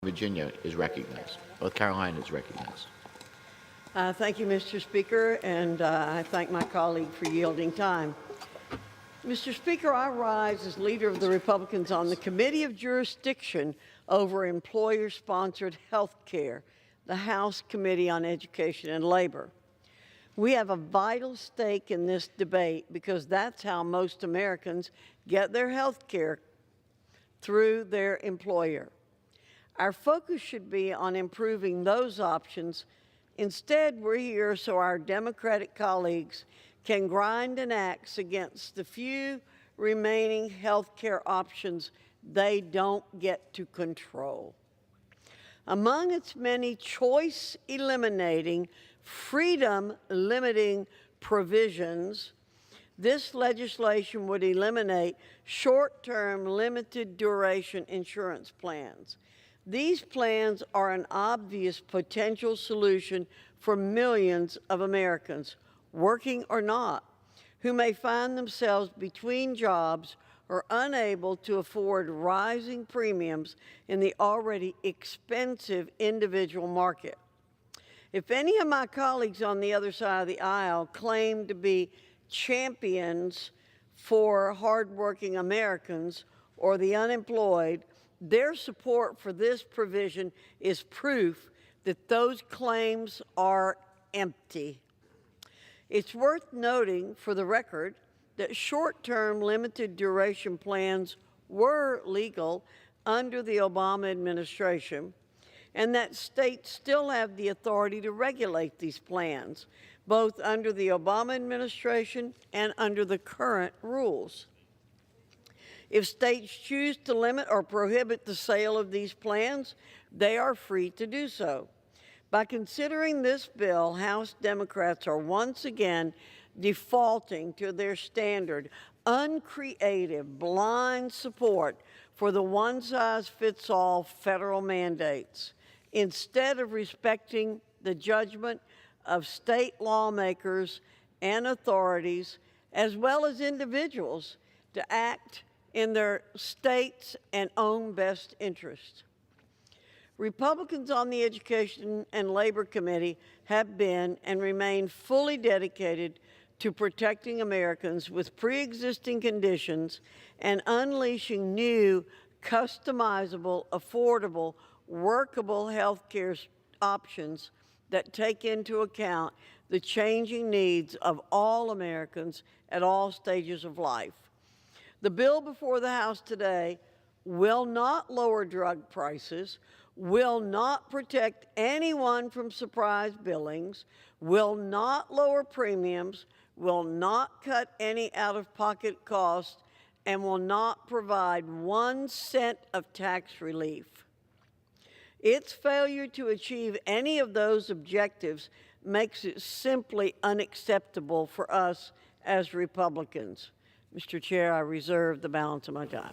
Virginia is recognized. North Carolina is recognized. Thank you, Mr. Speaker, and I thank my colleague for yielding time. Mr. Speaker, I rise as leader of the Republicans on the Committee of Jurisdiction over Employer-Sponsored Health Care, the House Committee on Education and Labor. We have a vital stake in this debate because that's how most Americans get their health care, through their employer. Our focus should be on improving those options. Instead, we're here so our Democratic colleagues can grind an axe against the few remaining health care options they don't get to control. Among its many choice-eliminating, freedom-limiting provisions, this legislation would eliminate short-term, limited-duration insurance plans. These plans are an obvious potential solution for millions of Americans, working or not, who may find themselves between jobs or unable to afford rising premiums in the already expensive individual market. If any of my colleagues on the other side of the aisle claim to be champions for hardworking Americans or the unemployed, their support for this provision is proof that those claims are empty. It's worth noting, for the record, that short-term limited duration plans were legal under the Obama administration, and that states still have the authority to regulate these plans, both under the Obama administration and under the current rules. If states choose to limit or prohibit the sale of these plans, they are free to do so. By considering this bill, House Democrats are once again defaulting to their standard, uncreative, blind support for the one-size-fits-all federal mandates, instead of respecting the judgment of state lawmakers and authorities, as well as individuals, to act in their state's and own best interest. Republicans on the Education and Labor Committee have been and remain fully dedicated to protecting Americans with pre-existing conditions and unleashing new, customizable, affordable, workable health care options that take into account the changing needs of all Americans at all stages of life. The bill before the House today will not lower drug prices, will not protect anyone from surprise billings, will not lower premiums, will not cut any out-of-pocket costs, and will not provide 1 cent of tax relief. Its failure to achieve any of those objectives makes it simply unacceptable for us as Republicans. Mr. Chair, I reserve the balance of my time.